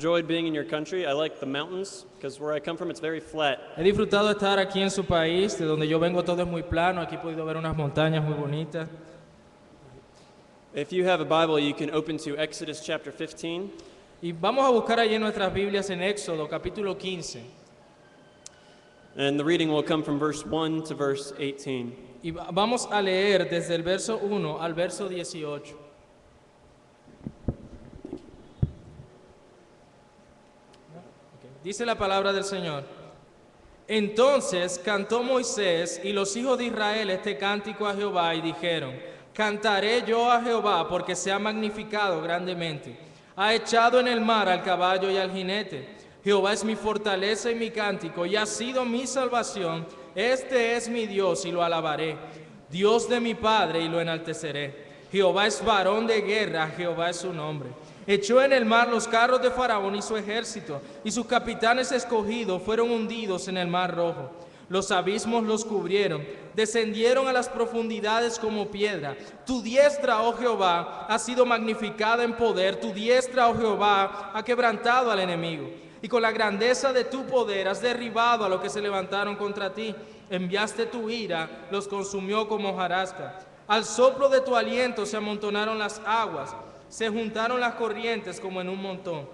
enjoyed being in your country. I like the mountains because where I come from, it's very flat. He disfrutado de estar aquí en su país, de donde yo vengo todo es muy plano, aquí he podido ver unas montañas muy bonitas. If you have a Bible, you can open to Exodus chapter 15. Y vamos a buscar allí en nuestras Biblias en Éxodo, capítulo 15. And the reading will come from verse 1 to verse 18. Y vamos a leer desde el verso 1 al verso 18. Dice la palabra del Señor. Entonces cantó Moisés y los hijos de Israel este cántico a Jehová y dijeron: Cantaré yo a Jehová porque se ha magnificado grandemente. Ha echado en el mar al caballo y al jinete. Jehová es mi fortaleza y mi cántico y ha sido mi salvación. Este es mi Dios y lo alabaré. Dios de mi Padre y lo enalteceré. Jehová es varón de guerra, Jehová es su nombre. Echó en el mar los carros de Faraón y su ejército, y sus capitanes escogidos fueron hundidos en el mar rojo. Los abismos los cubrieron, descendieron a las profundidades como piedra. Tu diestra, oh Jehová, ha sido magnificada en poder. Tu diestra, oh Jehová, ha quebrantado al enemigo. Y con la grandeza de tu poder has derribado a los que se levantaron contra ti. Enviaste tu ira, los consumió como hojarasca. Al soplo de tu aliento se amontonaron las aguas, se juntaron las corrientes como en un montón.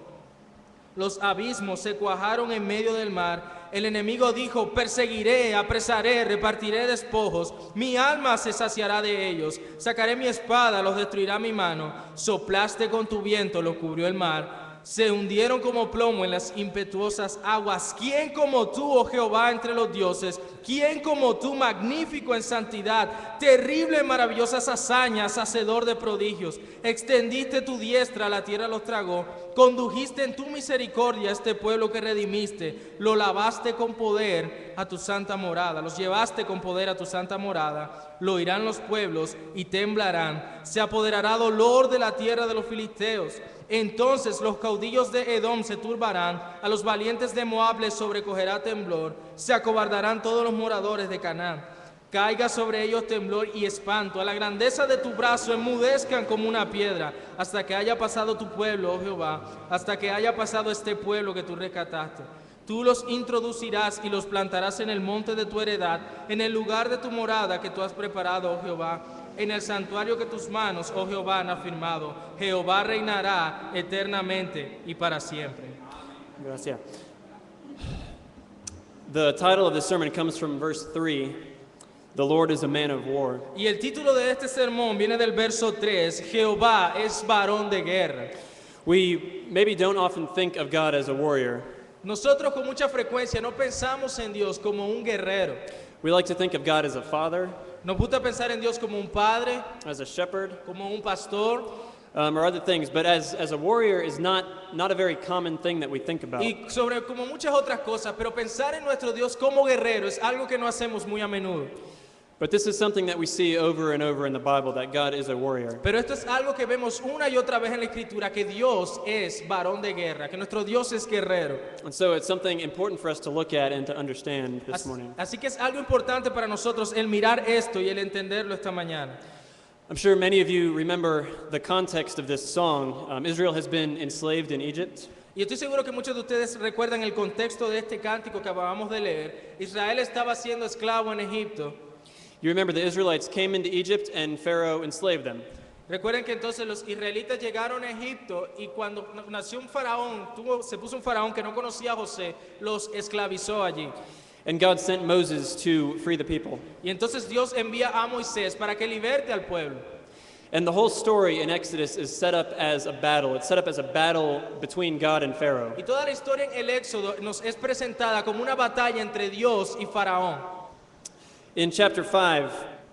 Los abismos se cuajaron en medio del mar. El enemigo dijo: perseguiré, apresaré, repartiré despojos. Mi alma se saciará de ellos. Sacaré mi espada, los destruirá mi mano. Soplaste con tu viento, lo cubrió el mar. Se hundieron como plomo en las impetuosas aguas. ¿Quién como tú, oh Jehová, entre los dioses? ¿Quién como tú, magnífico en santidad, terrible en maravillosas hazañas, hacedor de prodigios? Extendiste tu diestra, la tierra los tragó. Condujiste en tu misericordia a este pueblo que redimiste. Lo lavaste con poder a tu santa morada. Los llevaste con poder a tu santa morada. Lo oirán los pueblos y temblarán. Se apoderará dolor de la tierra de los filisteos. Entonces los caudillos de Edom se turbarán, a los valientes de Moab les sobrecogerá temblor, se acobardarán todos los moradores de Canaán. Caiga sobre ellos temblor y espanto, a la grandeza de tu brazo enmudezcan como una piedra, hasta que haya pasado tu pueblo, oh Jehová, hasta que haya pasado este pueblo que tú rescataste. Tú los introducirás y los plantarás en el monte de tu heredad, en el lugar de tu morada que tú has preparado, oh Jehová, en el santuario que tus manos, oh Jehová, han afirmado. Jehová reinará eternamente y para siempre. Gracias. The title of the sermon comes from verse 3. The Lord is a man of war. Y el título de este sermón viene del verso 3. Jehová es varón de guerra. We maybe don't often think of God as a warrior. Nosotros con mucha frecuencia no pensamos en Dios como un guerrero. We like to think of God as a father, Nos gusta pensar en Dios como un padre, as a shepherd, como un pastor, or other things. But as a warrior is not a very common thing that we think about. y sobre como muchas otras cosas, pero pensar en nuestro Dios como guerrero es algo que no hacemos muy a menudo. But this is something that we see over and over in the Bible, that God is a warrior. Pero esto es algo que vemos una y otra vez en la Escritura, que Dios es varón de guerra, que nuestro Dios es guerrero. And so it's something important for us to look at and to understand this morning. Así que es algo importante para nosotros el mirar esto y el entenderlo esta mañana. I'm sure many of you remember the context of this song. Israel has been enslaved in Egypt. Y estoy seguro que muchos de ustedes recuerdan el contexto de este cántico que acabamos de leer. Israel estaba siendo esclavo en Egipto. You remember the Israelites came into Egypt and Pharaoh enslaved them. Recuerden que entonces los israelitas llegaron a Egipto y cuando nació un faraón, se puso un faraón que no conocía a José, los esclavizó allí. And God sent Moses to free the people. Y entonces Dios envía a Moisés para que liberte al pueblo. And the whole story in Exodus is set up as a battle. It's set up as a battle between God and Pharaoh. Y toda la historia en el Éxodo nos es presentada como una batalla entre Dios y Faraón. In chapter 5,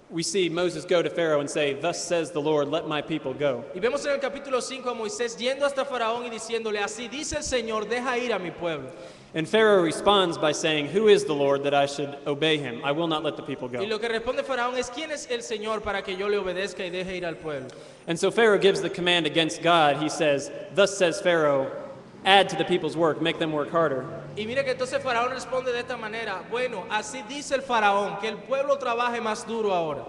we see Moses go to Pharaoh and say, "Thus says the Lord, let my people go." Y vemos en el capítulo 5 a Moisés yendo hasta Faraón y diciéndole: así dice el Señor, deja ir a mi pueblo. And Pharaoh responds by saying, "Who is the Lord that I should obey him? I will not let the people Y go." lo que responde Faraón es: ¿quién es el Señor para que yo le obedezca y deje ir al pueblo? And so Pharaoh gives the command against God. He says, "Thus says Pharaoh, add to the people's work, make them work harder." Y mire que entonces Faraón responde de esta manera: bueno, así dice el Faraón, que el pueblo trabaje más duro ahora.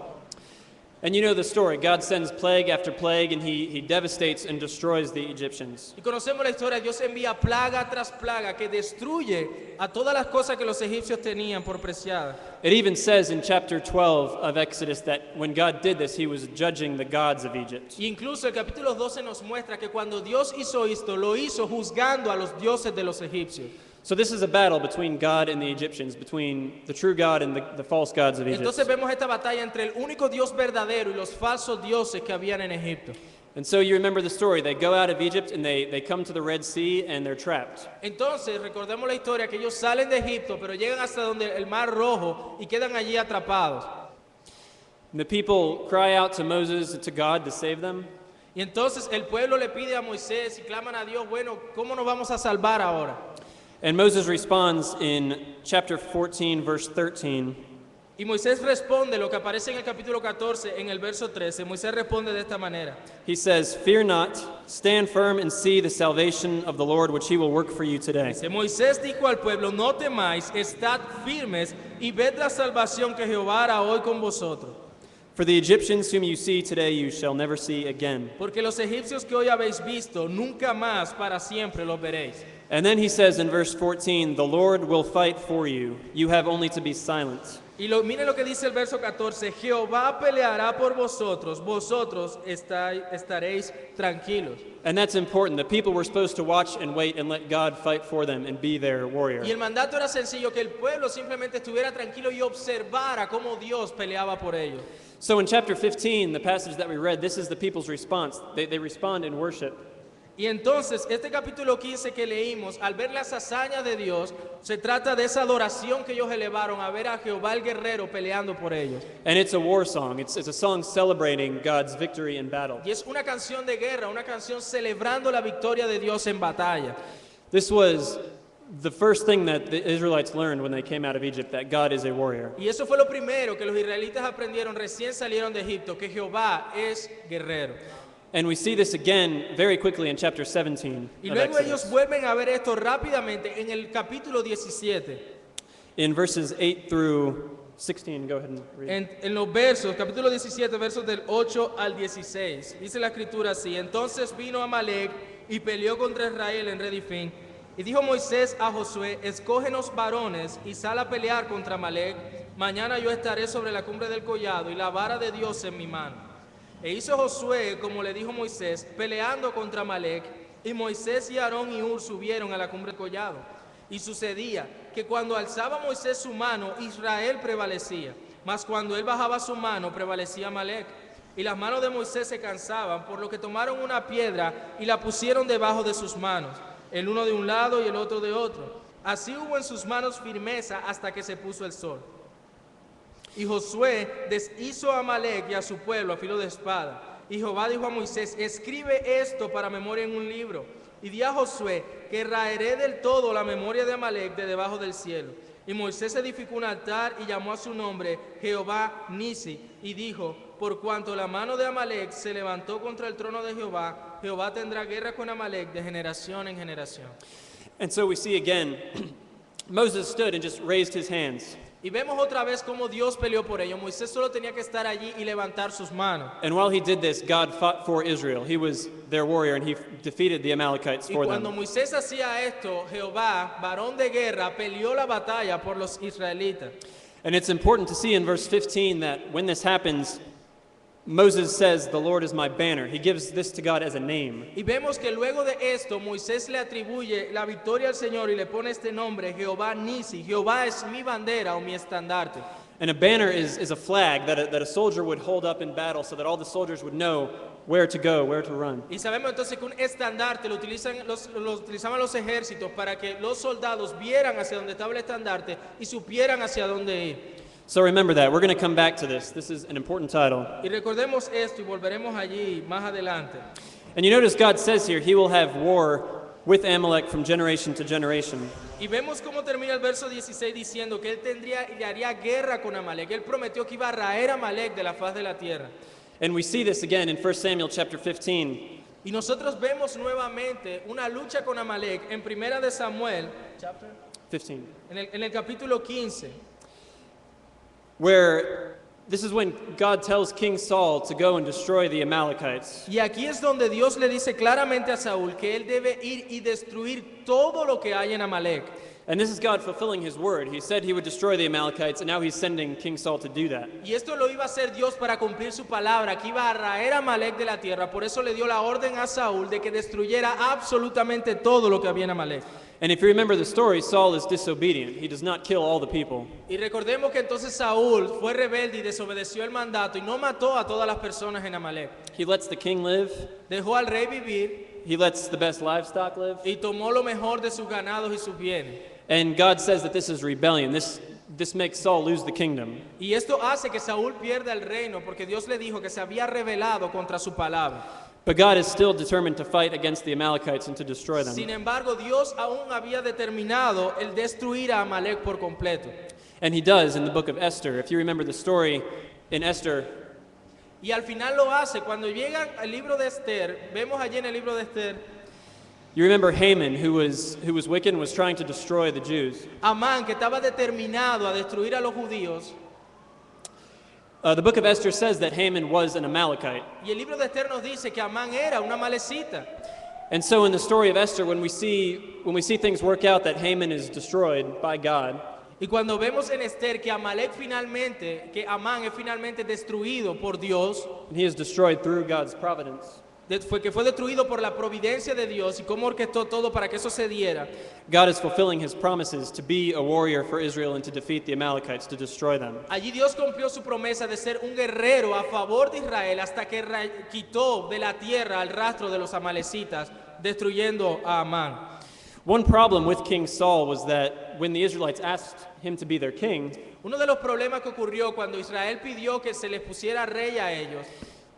And you know the story. God sends plague after plague, and he devastates and destroys the Egyptians. Y conocemos la historia, Dios envía plaga tras plaga que destruye a todas las cosas que los egipcios tenían por preciadas. It even says in chapter 12 of Exodus that when God did this, he was judging the gods of Egypt. Y incluso el capítulo 12 nos muestra que cuando Dios hizo esto, lo hizo juzgando a los dioses de los egipcios. So this is a battle between God and the Egyptians, between the true God and the false gods of Egypt. Entonces vemos esta batalla entre el único Dios verdadero y los falsos dioses que habían en Egipto. And so you remember the story. They go out of Egypt and they come to the Red Sea and they're trapped. Entonces recordemos la historia que ellos salen de Egipto, pero llegan hasta donde el Mar Rojo y quedan allí atrapados. And the people cry out to Moses, to God, to save them. Y entonces el pueblo le pide a Moisés y claman a Dios, bueno, ¿cómo nos vamos a salvar ahora? And Moses responds in chapter 14, verse 13. Y Moisés responde lo que aparece en el capítulo 14, en el verso 13. Moisés responde de esta manera. He says, "Fear not, stand firm and see the salvation of the Lord, which he will work for you today." Dice, Moisés dijo al pueblo, no temáis, estad firmes y ved la salvación que Jehová hará hoy con vosotros. For the Egyptians whom you see today, you shall never see again. Porque los egipcios que hoy habéis visto, nunca más para siempre los veréis. And then he says in verse 14, "The Lord will fight for you. You have only to be silent." Y miren lo que dice el verso 14, Jehová peleará por vosotros, vosotros estaréis tranquilos. And that's important. The people were supposed to watch and wait and let God fight for them and be their warrior. Y el mandato era sencillo, que el pueblo simplemente estuviera tranquilo y observara cómo Dios peleaba por ellos. So in chapter 15, the passage that we read, this is the people's response. They respond in worship. Y entonces, este capítulo 15 que leímos, al ver las hazañas de Dios, se trata de esa adoración que ellos elevaron a ver a Jehová el guerrero peleando por ellos. And it's a war song. It's a song celebrating God's victory in battle. Y es una canción de guerra, una canción celebrando la victoria de Dios en batalla. This was the first thing that the Israelites learned when they came out of Egypt, that God is a warrior. Y eso fue lo primero que los israelitas aprendieron recién salieron de Egipto, que Jehová es guerrero. And we see this again very quickly in chapter 17 Y of luego Exodus. ellos vuelven a ver esto rápidamente en el capítulo 17. In verses 8 through 16, go ahead and read. En los versos, capítulo 17, versos del 8 al 16, dice la escritura así: Entonces vino Amalek y peleó contra Israel en Redifín. Y dijo Moisés a Josué: Escógenos varones y sal a pelear contra Amalek. Mañana yo estaré sobre la cumbre del collado y la vara de Dios en mi mano. E hizo Josué como le dijo Moisés, peleando contra Amalek. Y Moisés y Aarón y Hur subieron a la cumbre del collado. Y sucedía que cuando alzaba Moisés su mano, Israel prevalecía. Mas cuando él bajaba su mano, prevalecía Amalek. Y las manos de Moisés se cansaban, por lo que tomaron una piedra y la pusieron debajo de sus manos, el uno de un lado y el otro de otro. Así hubo en sus manos firmeza hasta que se puso el sol. Y Josué deshizo a Amalek y a su pueblo a filo de espada. Y Jehová dijo a Moisés: Escribe esto para memoria en un libro. Y di a Josué que raeré del todo la memoria de Amalek de debajo del cielo. Y Moisés edificó un altar y llamó a su nombre Jehová Nisi. Y dijo: Por cuanto la mano de Amalek se levantó contra el trono de Jehová, Jehová tendrá guerra con Amalek de generación en generación. And so we see again, Moses stood and just raised his hands. Y vemos otra vez cómo Dios peleó por ellos. Moisés solo tenía que estar allí y levantar sus manos. And while he did this, God fought for Israel. He was their warrior and he defeated the Amalekites Y for cuando them. Moisés hacía esto, Jehová, varón de guerra, peleó la batalla por los israelitas. And it's important to see in verse 15 that when this happens, Moses says, "The Lord is my banner." He gives this to God as a name. Y vemos que luego de esto, Moisés le atribuye la victoria al Señor y le pone este nombre, Jehová Nisi. Jehová es mi bandera o mi estandarte. And a banner is a flag that a soldier would hold up in battle so that all the soldiers would know where to go, where to run. Y sabemos entonces que un estandarte lo utilizaban los ejércitos para que los soldados vieran hacia dónde estaba el estandarte y supieran hacia dónde ir. So remember that. We're going to come back to this. This is an important title. Y recordemos esto y volveremos allí más adelante. And you notice God says here, he will have war with Amalek from generation to generation. Y vemos cómo termina el verso 16 diciendo que él le haría guerra con Amalek. Él prometió que iba a raer a Amalek de la faz de la tierra. And we see this again in 1 Samuel chapter 15. Y nosotros vemos nuevamente una lucha con Amalek en Primera de Samuel, 15. en el capítulo 15. Where This is when God tells King Saul to go and destroy the Amalekites. Y aquí es donde Dios le dice claramente a Saúl que él debe ir y destruir todo lo que hay en Amalek. And this is God fulfilling his word. He said he would destroy the Amalekites, and now he's sending King Saul to do that. Y esto lo iba a hacer Dios para cumplir su palabra, que iba a raer a Amalek de la tierra. Por eso le dio la orden a Saúl de que destruyera absolutamente todo lo que había en Amalek. And if you remember the story, Saul is disobedient. He does not kill all the people. Y recordemos que entonces Saúl fue rebelde y desobedeció el mandato y no mató a todas las personas en Amalek. He lets the king live. Dejó al rey vivir He lets the best livestock live. y tomó lo mejor de sus ganados y sus bienes. And God says that this is rebellion. This makes Saul lose the kingdom. Y esto hace que Saúl pierda el reino porque Dios le dijo que se había rebelado contra su palabra. But God is still determined to fight against the Amalekites and to destroy them. Sin embargo, Dios aún había determinado el destruir a Amalek por completo. And he does in the book of Esther. If you remember the story in Esther, Y al final lo hace. Cuando llegan al libro de Esther, vemos allí en el libro de Esther, you remember Haman, who was wicked and was trying to destroy the Jews. Amán, que estaba determinado a destruir a los judíos. The book of Esther says that Haman was an Amalekite. Y el libro de Esther nos dice que Amán era una malecita. And so in the story of Esther, when we see things work out that Haman is destroyed by God, Y cuando vemos en Esther que Amalek finalmente, que Amán es finalmente destruido por Dios, and he is destroyed through God's providence, que fue destruido por la providencia de Dios y cómo orquestó todo para que eso se diera, God is fulfilling his promises to be a warrior for Israel and to defeat the Amalekites, to destroy them. allí Dios cumplió su promesa de ser un guerrero a favor de Israel hasta que quitó de la tierra el rastro de los amalecitas, destruyendo a Amán. One problem with King Saul was that when the Israelites asked him to be their king, Uno de los problemas que ocurrió cuando Israel pidió que se les pusiera rey a ellos,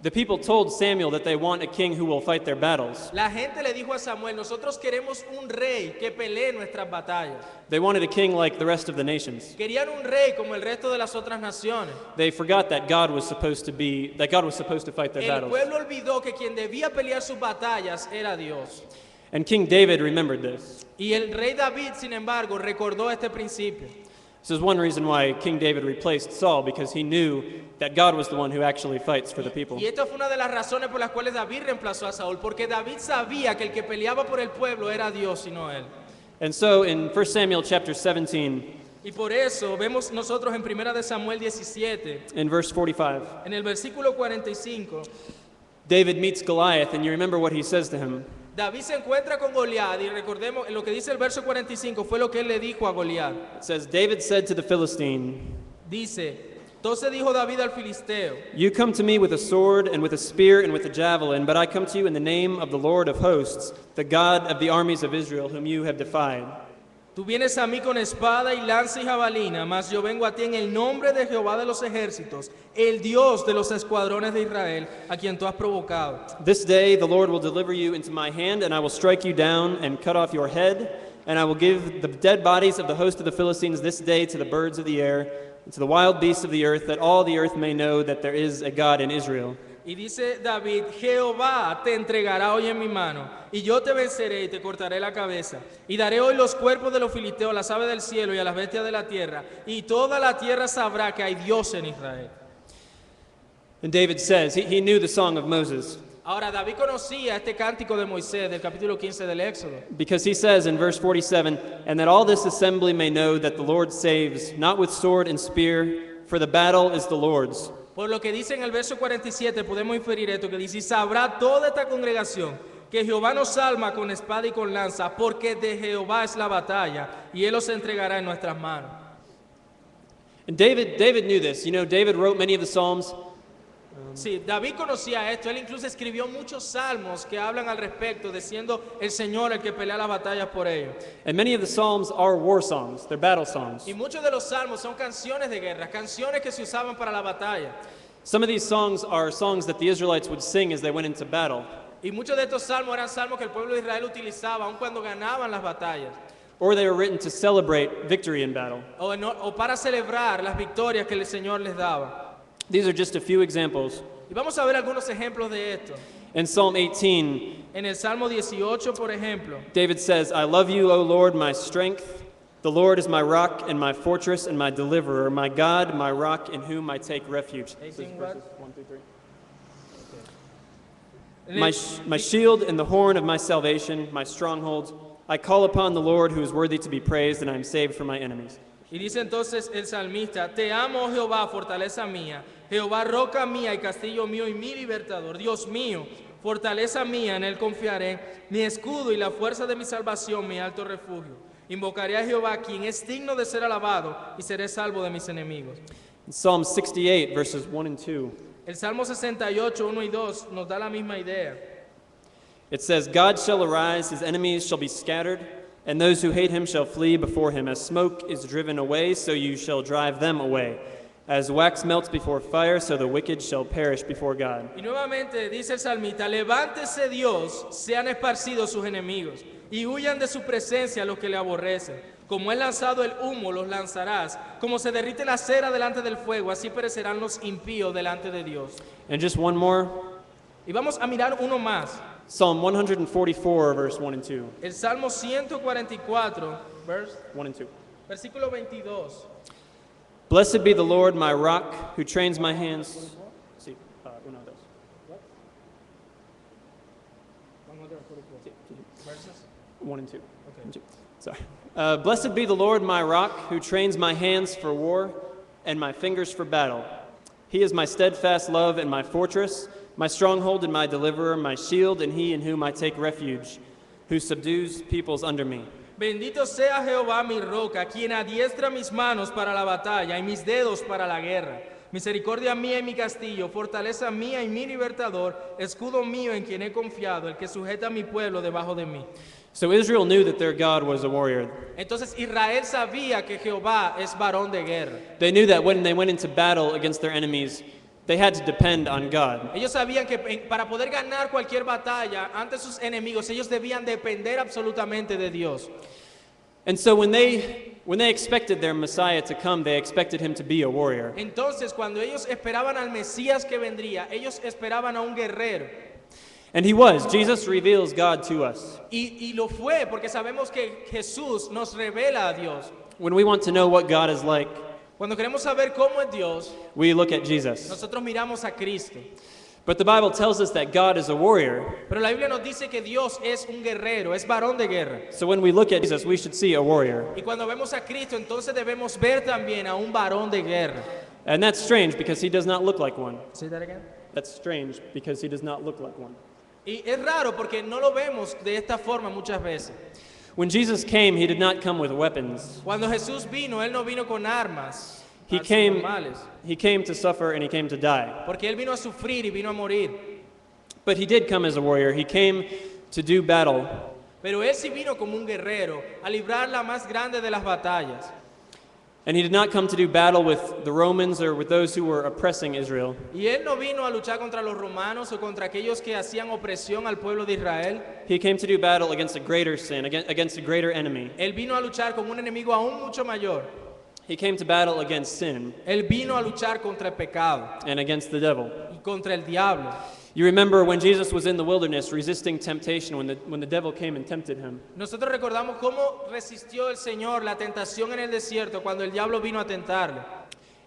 the people told Samuel that they want a king who will fight their battles. la gente le dijo a Samuel, nosotros queremos un rey que pelee nuestras batallas. They wanted a king like the rest of the nations. Querían un rey como el resto de las otras naciones. They forgot that God was supposed to fight their El battles. pueblo olvidó que quien debía pelear sus batallas era Dios. And King David remembered this. Y el rey David, sin embargo, recordó este principio. This is one reason why King David replaced Saul, because he knew that God was the one who actually fights for the people. Y esta fue una de las razones por las cuales David reemplazó a Saúl, porque David sabía que el que peleaba por el pueblo era Dios y no él. And so in 1 Samuel chapter 17, Y por eso vemos nosotros en 1 de Samuel 17, in verse 45, en el versículo 45, David meets Goliath, and you remember what he says to him. David se encuentra con Goliat y recordemos lo que dice el verso 45 fue lo que él le dijo a Goliat. It says, David said to the Philistine, Dice, entonces dijo David al filisteo, "You come to me with a sword and with a spear and with a javelin, but I come to you in the name of the Lord of hosts, the God of the armies of Israel, whom you have defied." tú vienes a mí con espada y lanza y jabalina, mas yo vengo a ti en el nombre de Jehová de los ejércitos, el Dios de los escuadrones de Israel, a quien tú has provocado. This day the Lord will deliver you into my hand, and I will strike you down and cut off your head, and I will give the dead bodies of the host of the Philistines this day to the birds of the air, and to the wild beasts of the earth, that all the earth may know that there is a God in Israel. Y dice David, Jehová te entregará hoy en mi mano, y yo te venceré y te cortaré la cabeza. Y daré hoy los cuerpos de los filisteos a las aves del cielo y a las bestias de la tierra, y toda la tierra sabrá que hay Dios en Israel. And David says, he knew the song of Moses, Ahora, David conocía este cántico de Moisés del capítulo 15 del Éxodo, because he says in verse 47, "And that all this assembly may know that the Lord saves, not with sword and spear, for the battle is the Lord's." por lo que dice en el verso 47, podemos inferir esto, que dice, y sabrá toda esta congregación que Jehová nos salva con espada y con lanza, porque de Jehová es la batalla, y Él los entregará en nuestras manos. And David knew this. You know, David wrote many of the Psalms. Sí, David conocía esto, él incluso escribió muchos salmos que hablan al respecto, diciendo el Señor el que pelea las batallas por ellos. And many of the Psalms are war songs, they're battle songs. Y muchos de los salmos son canciones de guerra, canciones que se usaban para la batalla. Some of these songs are songs that the Israelites would sing as they went into battle. Y muchos de estos salmos eran salmos que el pueblo de Israel utilizaba aun cuando ganaban las batallas. Or they were written to celebrate victory in battle. O para celebrar las victorias que el Señor les daba. These are just a few examples. Y vamos a ver algunos ejemplos de esto. In Psalm 18, En el Salmo 18, por ejemplo, David says, "I love you, O Lord, my strength." The Lord is my rock and my fortress and my deliverer, my God, my rock in whom I take refuge. This is 18 what? verses 1 through 3. En My, el- my shield and the horn of my salvation, my stronghold. I call upon the Lord who is worthy to be praised, and I am saved from my enemies. Y dice entonces el salmista, te amo, oh Jehová, fortaleza mía, Jehová, roca mía y castillo mío y mi libertador, Dios mío, fortaleza mía, en él confiaré, mi escudo y la fuerza de mi salvación, mi alto refugio. Invocaré a Jehová, quien es digno de ser alabado, y seré salvo de mis enemigos. In Psalm 68, verses 1 and 2, El Salmo 68, 1 y 2 nos da la misma idea. it says, God shall arise, his enemies shall be scattered, and those who hate him shall flee before him. As smoke is driven away, so you shall drive them away. As wax melts before fire, so the wicked shall perish before God. Y nuevamente dice el salmista, levántese Dios, sean esparcidos sus enemigos, y huyan de su presencia los que le aborrecen. Como es lanzado el humo, los lanzarás. Como se derrite la cera delante del fuego, así perecerán los impíos delante de Dios. And just one more, Y vamos a mirar uno más. Psalm 144, verse 1 and 2. El Salmo 144, 1 and 2. versículo 22. Blessed be the Lord, my rock, who trains my hands. Sí, uno, dos. Verses. 1 and 2. Okay. 1 and 2. Sorry. Blessed be the Lord, my rock, who trains my hands for war and my fingers for battle. He is my steadfast love and my fortress, my stronghold and my deliverer, my shield and he in whom I take refuge, who subdues peoples under me. Bendito sea Jehová mi roca, quien adiestra mis manos para la batalla y mis dedos para la guerra. Misericordia mía y mi castillo, fortaleza mía y mi libertador, escudo mío en quien he confiado, el que sujeta a mi pueblo debajo de mí. So Israel knew that their God was a warrior. Entonces Israel sabía que Jehová es varón de guerra. They knew that when they went into battle against their enemies, they had to depend on God. Ellos sabían que para poder ganar cualquier batalla ante sus enemigos, ellos debían depender absolutamente de Dios. And so when they expected their Messiah to come, they expected him to be a warrior. Entonces, cuando ellos esperaban al Mesías que vendría, ellos esperaban a un guerrero. And he was. Jesus reveals God to us. Y lo fue, porque sabemos que Jesús nos revela a Dios. When we want to know what God is like, Cuando queremos saber cómo es Dios, we look at Jesus. nosotros miramos a Cristo. But the Bible tells us that God is a warrior. Pero la Biblia nos dice que Dios es un guerrero, es varón de guerra. So when we look at Jesus, we should see a warrior. Y cuando vemos a Cristo, entonces debemos ver también a un varón de guerra. And that's strange because he does not look like one. Say that again. That's strange because he does not look like one. Y es raro porque no lo vemos de esta forma muchas veces. When Jesus came, he did not come with weapons. Cuando Jesús vino, Él no vino con armas. He así came, normales, he came to suffer and he came to die. porque Él vino a sufrir y vino a morir. But he did come as a warrior. He came to do battle. Pero Él sí vino como un guerrero a librar la más grande de las batallas. And he did not come to do battle with the Romans or with those who were oppressing Israel. Y Él no vino a luchar contra los romanos o contra aquellos que hacían opresión al pueblo de Israel. He came to do battle against a greater sin, against a greater enemy. Él vino a luchar con un enemigo aún mucho mayor. He came to battle against sin Él vino a luchar contra el pecado and against the devil. y contra el diablo. You remember when Jesus was in the wilderness resisting temptation, when the devil came and tempted him. Nosotros recordamos cómo resistió el Señor la tentación en el desierto cuando el diablo vino a tentarle.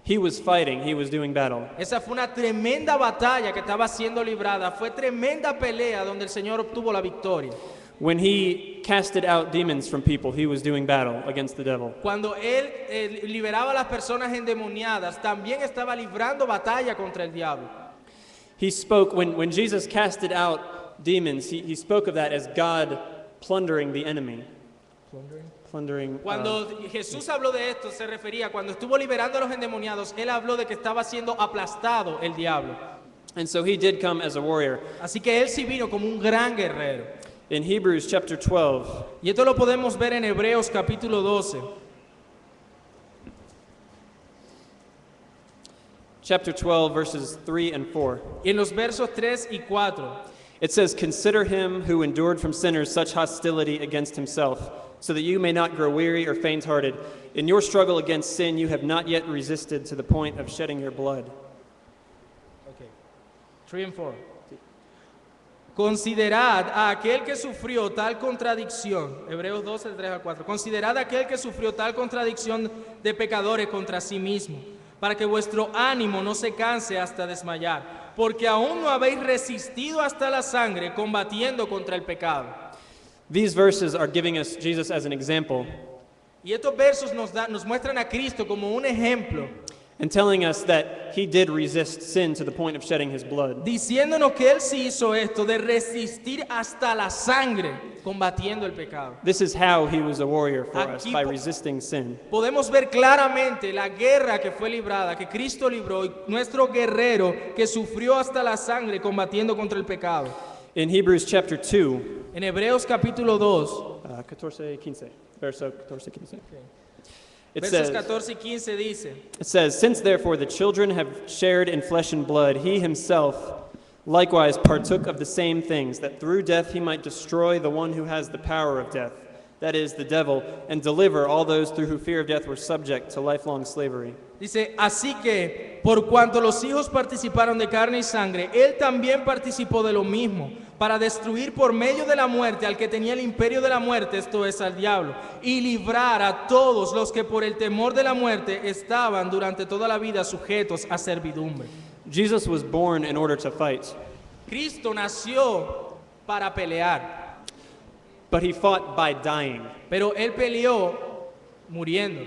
He was fighting, he was doing battle. Esa fue una tremenda batalla que estaba siendo librada. Fue tremenda pelea donde el Señor obtuvo la victoria. When he casted out demons from people, he was doing battle against the devil. Cuando Él liberaba a las personas endemoniadas, también estaba librando batalla contra el diablo. He spoke, when Jesus casted out demons, he spoke of that as God plundering the enemy. Plundering. Cuando Jesús habló de esto, se refería, cuando estuvo liberando a los endemoniados, Él habló de que estaba siendo aplastado el diablo. And so he did come as a warrior. Así que Él sí vino como un gran guerrero. In Hebrews chapter 12, Y esto lo podemos ver en Hebreos capítulo 12. chapter 12, verses 3 and 4. Y en los versos 3 y 4. It says, "Consider him who endured from sinners such hostility against himself, so that you may not grow weary or faint-hearted. In your struggle against sin, you have not yet resisted to the point of shedding your blood." Okay. 3 and 4. Considerad a aquel que sufrió tal contradicción, Hebreos 12, 3 al 4, considerad a aquel que sufrió tal contradicción de pecadores contra sí mismo, para que vuestro ánimo no se canse hasta desmayar, porque aún no habéis resistido hasta la sangre combatiendo contra el pecado. These verses are giving us Jesus as an example Y estos versos nos muestran a Cristo como un ejemplo, and telling us that he did resist sin to the point of shedding his blood. diciéndonos que Él sí hizo esto, de resistir hasta la sangre combatiendo el pecado. This is how he was a warrior for us, Aquí by po- resisting sin. Podemos ver claramente la guerra que fue librada, que Cristo libró, y nuestro guerrero que sufrió hasta la sangre combatiendo contra el pecado. In Hebrews chapter 2, En Hebreos capítulo 2, 14, verso 14, 15. It versos says, 14 y 15 dice, it says, since therefore the children have shared in flesh and blood, he himself likewise partook of the same things, that through death he might destroy the one who has the power of death, that is, the devil, and deliver all those through whose fear of death were subject to lifelong slavery. dice, así que por cuanto los hijos participaron de carne y sangre, Él también participó de lo mismo, para destruir por medio de la muerte al que tenía el imperio de la muerte, esto es al diablo, y librar a todos los que por el temor de la muerte estaban durante toda la vida sujetos a servidumbre. Jesus was born in order to fight, Cristo nació para pelear, but he fought by dying. pero Él peleó muriendo.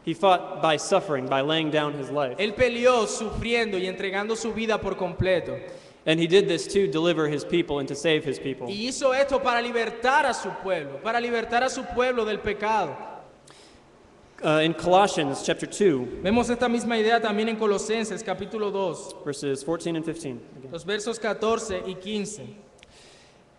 He fought by suffering, by laying down his life. Él peleó sufriendo y entregando su vida por completo. And he did this to deliver his people and to save his people. Y hizo esto para libertar a su pueblo del pecado. In Colossians chapter 2, Vemos esta misma idea también en Colosenses capítulo 2, verses 14 and 15. los versos 14 y 15.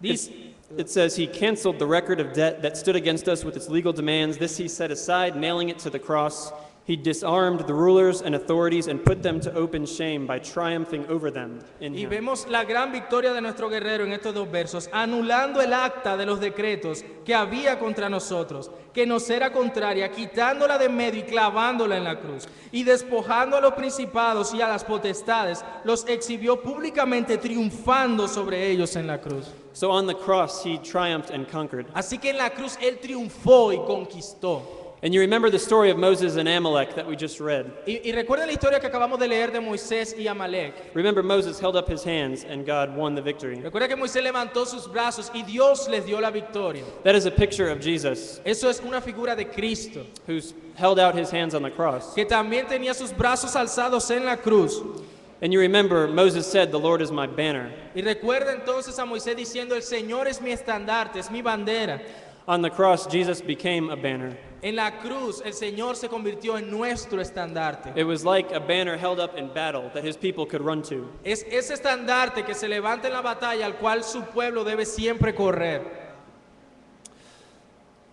Dice, It says, he canceled the record of debt that stood against us with its legal demands. This he set aside, nailing it to the cross. He disarmed the rulers and authorities and put them to open shame by triumphing over them in y him. vemos la gran victoria de nuestro guerrero en estos dos versos, anulando el acta de los decretos que había contra nosotros, que nos era contraria, quitándola de medio y clavándola en la cruz, y despojando a los principados y a las potestades, los exhibió públicamente, triunfando sobre ellos en la cruz. So on the cross, he triumphed and conquered. Así que en la cruz Él triunfó y conquistó. And you remember the story of Moses and Amalek that we just read. Y recuerden la historia que acabamos de leer de Moisés y Amalek. Remember, Moses held up his hands and God won the victory. Recuerda que Moisés levantó sus brazos y Dios les dio la victoria. That is a picture of Jesus, Eso es una figura de Cristo, who's held out his hands on the cross. que también tenía sus brazos alzados en la cruz. And you remember, Moses said, the Lord is my banner. Y recuerda entonces a Moisés diciendo, el Señor es mi estandarte, es mi bandera. On the cross, Jesus became a banner. En la cruz el Señor se convirtió en nuestro estandarte. It was like a banner held up in battle that his people could run to. Es ese estandarte que se levanta en la batalla al cual su pueblo debe siempre correr.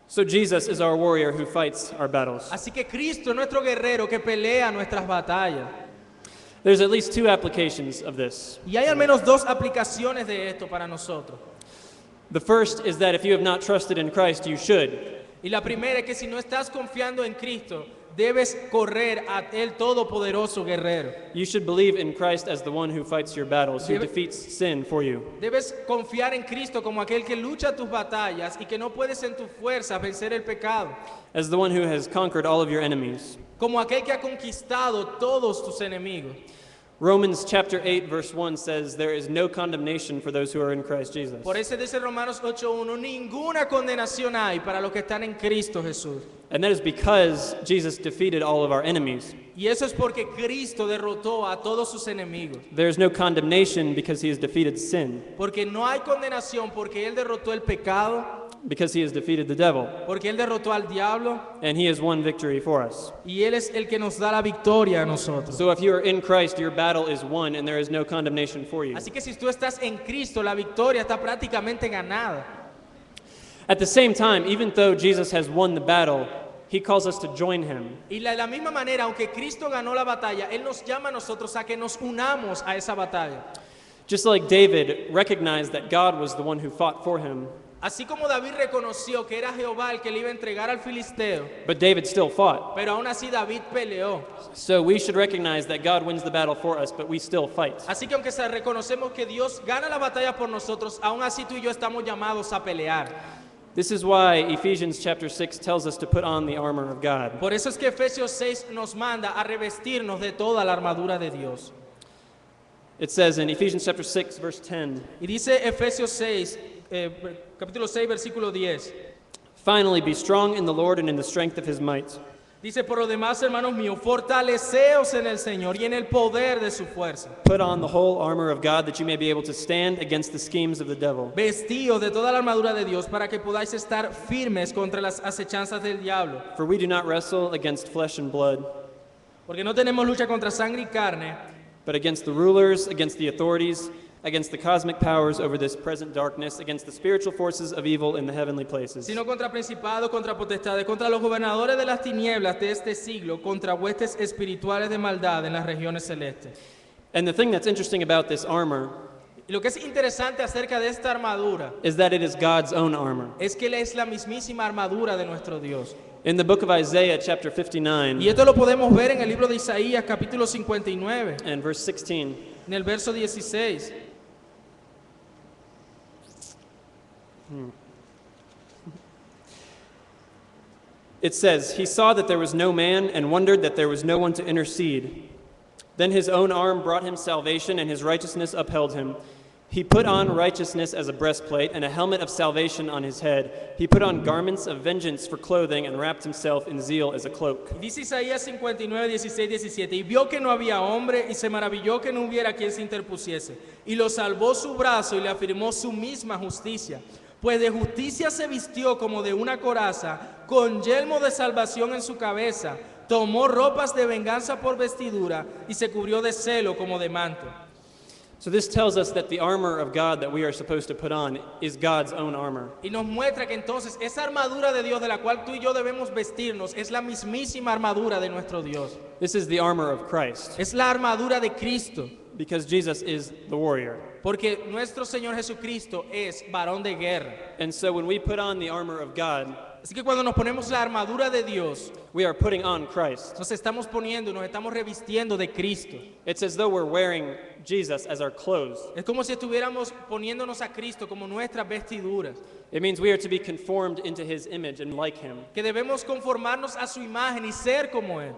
So Jesus is our warrior who fights our battles. Así que Cristo es nuestro guerrero que pelea nuestras batallas. There's at least two applications of this. Y hay al menos dos aplicaciones de esto para nosotros. The first is that if you have not trusted in Christ, you should. Y la primera es que si no estás confiando en Cristo, debes correr a Él todopoderoso guerrero. You should believe in Christ as the one who fights your battles, who Debe- defeats sin for you. Debes confiar en Cristo como aquel que lucha tus batallas y que no puedes en tu fuerza vencer el pecado. As the one who has conquered all of your enemies. Como aquel que ha conquistado todos tus enemigos. Romans chapter 8 verse 1 says there is no condemnation for those who are in Christ Jesus. Por eso dice Romanos 8:1, ninguna condenación hay para los que están en Cristo Jesús. And that is because Jesus defeated all of our enemies. Y eso es porque Cristo derrotó a todos sus enemigos. There's no condemnation because he has defeated sin, Porque no hay condenación porque Él derrotó el pecado, because he has defeated the devil, porque Él derrotó al diablo and he has won victory for us. y Él es el que nos da la victoria a nosotros. So if you are in Christ, your battle is won and there is no condemnation for you. Así que si tú estás en Cristo, la victoria está prácticamente ganada. At the same time, even though Jesus has won the battle, he calls us to join him. Y de la misma manera, aunque Cristo ganó la batalla, Él nos llama a nosotros a que nos unamos a esa batalla. Just like David recognized that God was the one who fought for him, Así como David reconoció que era Jehová el que le iba a entregar al filisteo, but David still fought. pero aún así David peleó. So we should recognize that God wins the battle for us, but we still fight. Así que aunque reconocemos que Dios gana la batalla por nosotros, aún así tú y yo estamos llamados a pelear. This is why Ephesians chapter 6 tells us to put on the armor of God. Por eso es que Efesios 6 nos manda a revestirnos de toda la armadura de Dios. It says in Ephesians chapter 6 verse 10, Y dice Efesios 6, capítulo 6, versículo 10. "Finally be strong in the Lord and in the strength of his might. Dice, por lo demás, hermanos míos, fortaleceos en el Señor y en el poder de su fuerza. Put on the whole armor of God that you may be able to stand against the schemes of the devil. Vestíos de toda la armadura de Dios para que podáis estar firmes contra las acechanzas del diablo. For we do not wrestle against flesh and blood, Porque no tenemos lucha contra sangre y carne, but against the rulers, against the authorities, against the cosmic powers over this present darkness, against the spiritual forces of evil in the heavenly places." sino contra principados, contra potestades, contra los gobernadores de las tinieblas de este siglo, contra huestes espirituales de maldad en las regiones celestes. And the thing that's interesting about this armor Y lo que es interesante acerca de esta armadura is that it is God's own armor. es que es la mismísima armadura de nuestro Dios. In the book of Isaiah chapter Y 59 esto lo podemos ver en el libro de Isaías, capítulo 59, and verse 16, en el verso 16. it says, "He saw that there was no man and wondered that there was no one to intercede. Then his own arm brought him salvation and his righteousness upheld him. He put on righteousness as a breastplate and a helmet of salvation on his head. He put on garments of vengeance for clothing and wrapped himself in zeal as a cloak." Y dice Isaías 59, 16, 17, y vio que no había hombre y se maravilló que no hubiera quien se interpusiese. Y lo salvó su brazo y le afirmó su misma justicia. Pues de justicia se vistió como de una coraza, con yelmo de salvación en su cabeza. Tomó ropas de venganza por vestidura y se cubrió de celo como de manto. So this tells us that the armor of God that we are supposed to put on is God's own armor. Y nos muestra que entonces esa armadura de Dios de la cual tú y yo debemos vestirnos es la mismísima armadura de nuestro Dios. This is the armor of Christ Es la armadura de Cristo. because Jesus is the warrior. Porque nuestro Señor Jesucristo es varón de guerra. And so when we put on the armor of God, Así que cuando nos ponemos la armadura de Dios, we are putting on Christ. nos estamos poniendo, nos estamos revistiendo de Cristo. It's as though we're wearing Jesus as our clothes. Es como si estuviéramos poniéndonos a Cristo como nuestras vestiduras. It means we are to be conformed into his image and like him. Que debemos conformarnos a su imagen y ser como Él.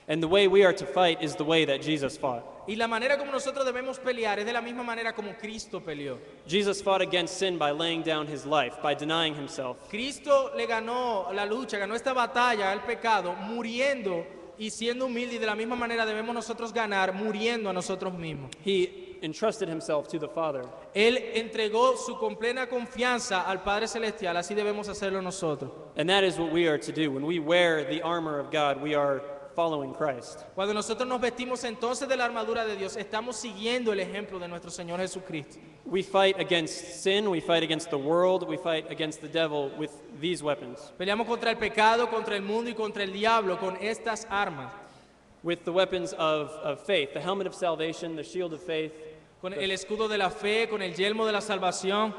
And the way we are to fight is the way that Jesus fought. Y la manera como nosotros debemos pelear es de la misma manera como Cristo peleó. Jesus fought against sin by laying down his life, by denying himself. Cristo le ganó la lucha, ganó esta batalla al pecado, muriendo y siendo humilde, y de la misma manera debemos nosotros ganar muriendo a nosotros mismos. He entrusted himself to the Father. Él entregó su completa confianza al Padre Celestial, así debemos hacerlo nosotros. And that is what we are to do. When we wear the armor of God, we are following Christ. Cuando nosotros nos vestimos entonces de la armadura de Dios, estamos siguiendo el ejemplo de nuestro Señor Jesucristo. We fight against sin, we fight against the world, we fight against the devil with these weapons. Peleamos contra el pecado, contra el mundo y contra el diablo con estas armas. With the weapons of faith, the helmet of salvation, the shield of faith, Con el escudo de la fe, con el yelmo de la salvación,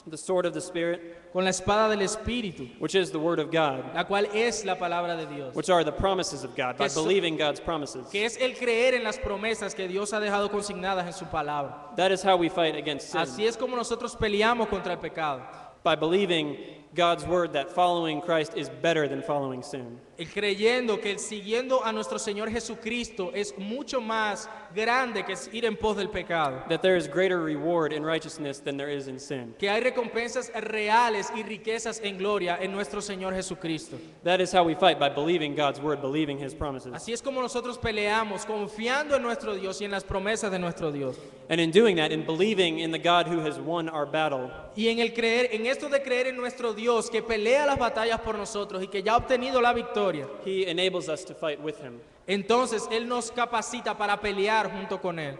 the sword of the Spirit, con la espada del Espíritu, which is the word of God, la cual es la palabra de Dios. which are the promises of God, by Que so- believing God's promises. Que es el creer en las promesas que Dios ha dejado consignadas en su palabra. That is how we fight against sin, Así es como nosotros peleamos contra el pecado. by believing God's word that following Christ is better than following sin. El creyendo que el siguiendo a nuestro Señor Jesucristo es mucho más grande que ir en pos del pecado. That there is greater reward in righteousness than there is in sin. Que hay recompensas reales y riquezas en gloria en nuestro Señor Jesucristo. That is how we fight, by believing God's word, believing his promises. Así es como nosotros peleamos, confiando en nuestro Dios y en las promesas de nuestro Dios. And in doing that, in believing in the God who has won our battle, Y en el creer, en esto de creer en nuestro Dios que pelea las batallas por nosotros y que ya ha obtenido la victoria, he enables us to fight with him. entonces Él nos capacita para pelear junto con Él.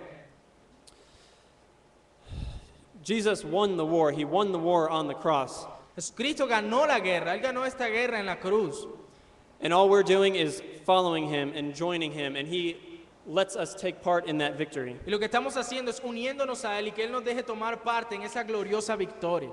Jesus won the war. He won the war on the cross. Jesucristo ganó la guerra, Él ganó esta guerra en la cruz. And all we're doing is following him and joining him, and he lets us take part in that victory. Y lo que estamos haciendo es uniéndonos a Él y que Él nos deje tomar parte en esa gloriosa victoria.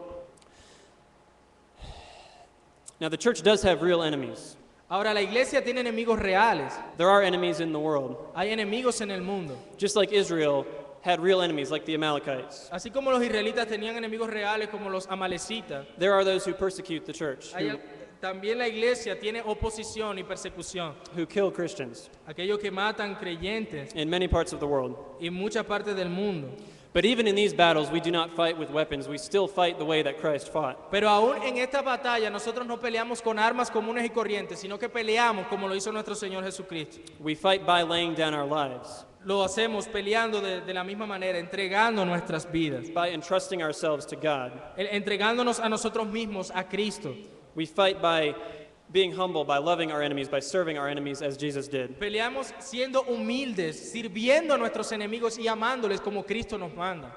Now, the church does have real enemies. Ahora, la iglesia tiene enemigos reales. There are enemies in the world. Hay enemigos en el mundo. Just like Israel had real enemies, like the Amalekites. Así como los israelitas tenían enemigos reales como los amalecitas, There are those who persecute the church, también la iglesia tiene oposición y persecución. who kill Christians Aquellos que matan creyentes in many parts of the world. en muchas partes del mundo. But even in these battles, we do not fight with weapons. We still fight the way that Christ fought. Pero aún en esta batalla nosotros no peleamos con armas comunes y corrientes, sino que peleamos como lo hizo nuestro Señor Jesucristo. We fight by laying down our lives, Lo hacemos peleando de la misma manera, entregando nuestras vidas, by entrusting ourselves to God. entregándonos a nosotros mismos, a Cristo. We fight by being humble, by loving our enemies, by serving our enemies as Jesus did. Peleamos siendo humildes, sirviendo a nuestros enemigos y amándoles como Cristo nos manda.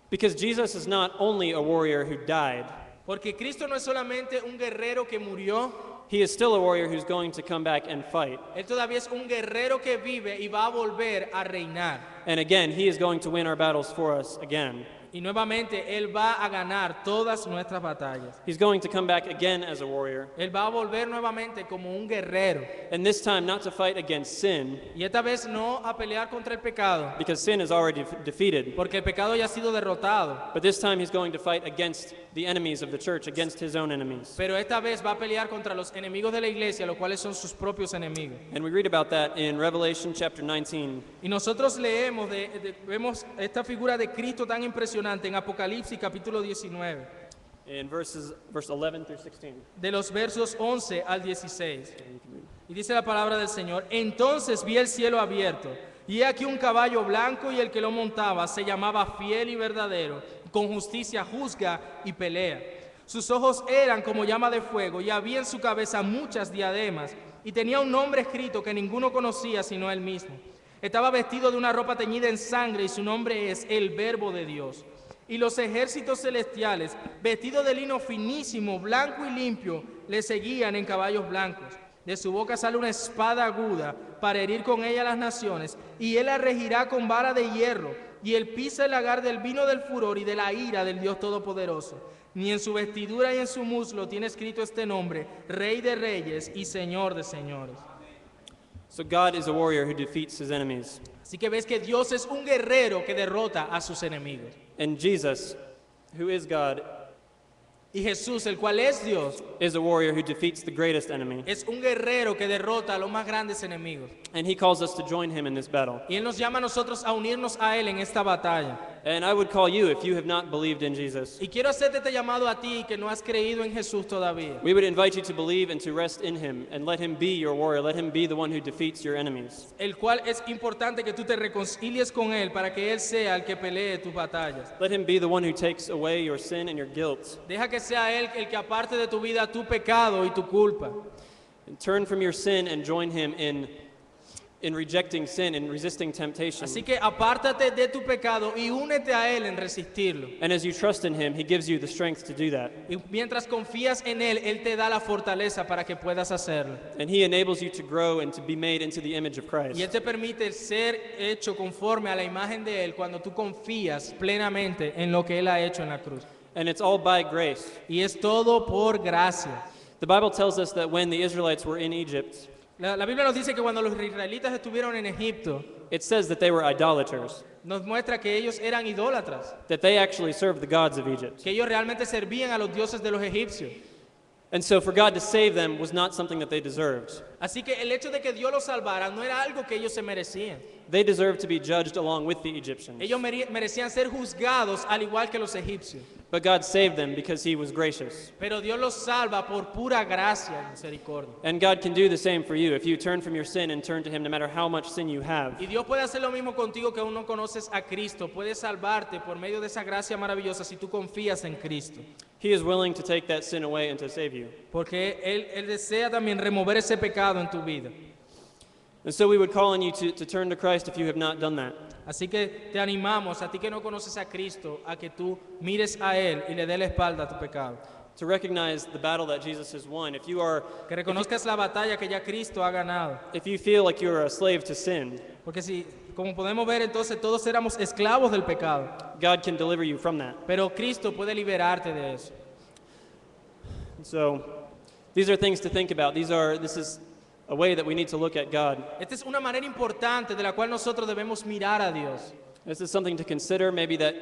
Because Jesus is not only a warrior who died, Porque Cristo no es solamente un guerrero que murió, he is still a warrior who's going to come back and fight. Él todavía es un guerrero que vive y va a volver a reinar. And again, he is going to win our battles for us again. Y nuevamente Él va a ganar todas nuestras batallas. He's going to come back again as a warrior. Él va a volver nuevamente como un guerrero. And this time, not to fight against sin, Y esta vez no a pelear contra el pecado, because sin is already defeated. porque el pecado ya ha sido derrotado. But this time, he's going to fight against the enemies of the church, against his own enemies. Pero esta vez va a pelear contra los enemigos de la iglesia, los cuales son sus propios enemigos. And we read about that in Revelation chapter 19. Y nosotros leemos, vemos esta figura de Cristo tan impresionante en Apocalipsis capítulo 19, In verse 11 through 16. de los versos 11 al 16. Y dice la palabra del Señor: Entonces vi el cielo abierto, y he aquí un caballo blanco, y el que lo montaba se llamaba Fiel y Verdadero, con justicia juzga y pelea. Sus ojos eran como llama de fuego, y había en su cabeza muchas diademas, y tenía un nombre escrito que ninguno conocía sino él mismo. Estaba vestido de una ropa teñida en sangre, y su nombre es el Verbo de Dios. Y los ejércitos celestiales, vestidos de lino finísimo, blanco y limpio, le seguían en caballos blancos. De su boca sale una espada aguda para herir con ella a las naciones, y él la regirá con vara de hierro, y él pisa el lagar del vino del furor y de la ira del Dios Todopoderoso. Ni en su vestidura y en su muslo tiene escrito este nombre: Rey de Reyes y Señor de Señores. So God is a warrior who defeats his enemies. Así que ves que Dios es un guerrero que derrota a sus enemigos. And Jesus, who is God, Y Jesús, el cual es Dios, is a warrior who defeats the greatest enemy. es un guerrero que derrota a los más grandes enemigos. And he calls us to join him in this battle. Y Él nos llama a nosotros a unirnos a Él en esta batalla. And I would call you, if you have not believed in Jesus, Y quiero hacerte este llamado a ti que no has creído en Jesús todavía. we would invite you to believe and to rest in him and let him be your warrior. Let him be the one who defeats your enemies. El cual es importante que tú te reconcilies con Él para que Él sea el que pelee tus batallas. Let him be the one who takes away your sin and your guilt. Deja que sea Él el que aparte de tu vida tu pecado y tu culpa. And turn from your sin and join him in rejecting sin and resisting temptation. Así que apártate de tu pecado y únete a Él en resistirlo. And as you trust in him, he gives you the strength to do that. Y mientras confías en Él, Él te da la fortaleza para que puedas hacerlo. And he enables you to grow and to be made into the image of Y Christ. Él te permite ser hecho conforme a la imagen de Él cuando tú confías plenamente en lo que Él ha hecho en la cruz. And it's all by grace. Y es todo por gracia. The Bible tells us that when the Israelites were in Egypt, La Biblia nos dice que cuando los israelitas estuvieron en Egipto, it says that they were idolaters, nos muestra que ellos eran idólatras, that they actually served the gods of Egypt. que ellos realmente servían a los dioses de los egipcios. And so for God to save them was not something that they deserved. Así que el hecho de que Dios los salvara no era algo que ellos se merecían. They deserved to be judged along with the Egyptians. Ellos merecían ser juzgados al igual que los egipcios. But God saved them because he was gracious. Pero Dios los salva por pura gracia y misericordia. And God can do the same for you if you turn from your sin and turn to him no matter how much sin you have. Y Dios puede hacer lo mismo contigo que aún no conoces a Cristo. Puede salvarte por medio de esa gracia maravillosa si tú confías en Cristo. He is willing to take that sin away and to save you. Porque Él desea también remover ese pecado en tu vida. And so we would call on you to turn to Christ if you have not done that. Así que te animamos, a ti que no conoces a Cristo, a que tú mires a Él y le des la espalda a tu pecado. To recognize the battle that Jesus has won. If Que reconozcas la batalla que ya Cristo ha ganado. if you feel like you're a slave to sin, Porque si, como podemos ver, entonces todos éramos esclavos del pecado. God can deliver you from that. Pero Cristo puede liberarte de eso. So These are things to think about. This is a way that we need to look at God. Esta es una manera importante de la cual nosotros debemos mirar a Dios. This is something to consider, maybe that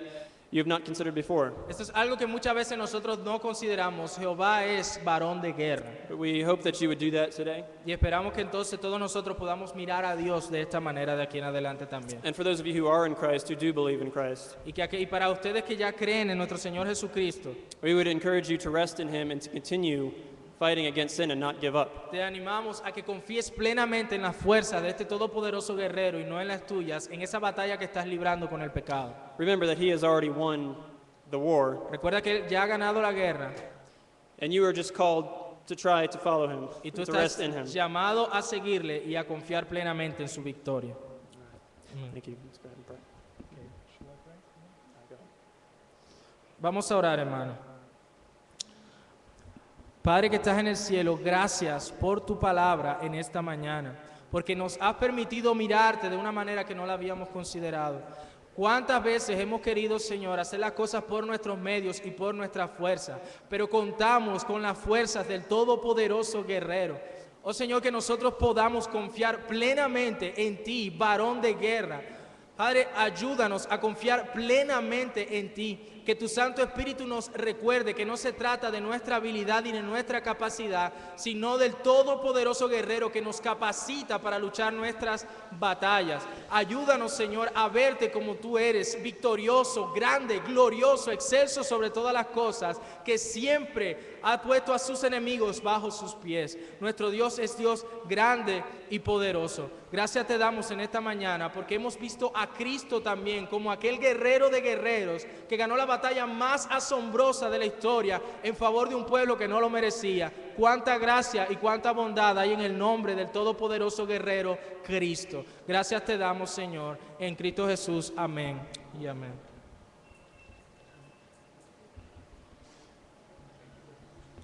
you have not considered before. Esto es algo que muchas veces nosotros no consideramos. Jehová es varón de guerra. But we hope that you would do that today. Y esperamos que entonces todos nosotros podamos mirar a Dios de esta manera de aquí en adelante también. And for those of you who are in Christ, who do believe in Christ, Y para ustedes que ya creen en nuestro Señor Jesucristo, we would encourage you to rest in Him and to continue fighting against sin and not give up. te animamos a que confíes plenamente en la fuerza de este todopoderoso guerrero y no en las tuyas, en esa batalla que estás librando con el pecado. Remember that He has already won the war, Recuerda que Él ya ha ganado la guerra and you are just called to try to follow Him, y tú to rest estás in Him. llamado a seguirle y a confiar plenamente en su victoria. Thank you. Let's go ahead and pray. Vamos a orar, hermano. Padre que estás en el cielo, gracias por tu palabra en esta mañana, porque nos has permitido mirarte de una manera que no la habíamos considerado. ¿Cuántas veces hemos querido, Señor, hacer las cosas por nuestros medios y por nuestra fuerza? Pero contamos con las fuerzas del todopoderoso guerrero. Oh Señor, que nosotros podamos confiar plenamente en ti, varón de guerra. Padre, ayúdanos a confiar plenamente en ti. Que tu Santo Espíritu nos recuerde que no se trata de nuestra habilidad ni de nuestra capacidad, sino del todopoderoso guerrero que nos capacita para luchar nuestras batallas. Ayúdanos, Señor, a verte como tú eres, victorioso, grande, glorioso, excelso sobre todas las cosas, que siempre ha puesto a sus enemigos bajo sus pies. Nuestro Dios es Dios grande y poderoso. Gracias te damos en esta mañana porque hemos visto a Cristo también como aquel guerrero de guerreros que ganó la batalla más asombrosa de la historia en favor de un pueblo que no lo merecía. Cuánta gracia y cuánta bondad hay en el nombre del todopoderoso guerrero Cristo. Gracias te damos, Señor, en Cristo Jesús. Amén y amén.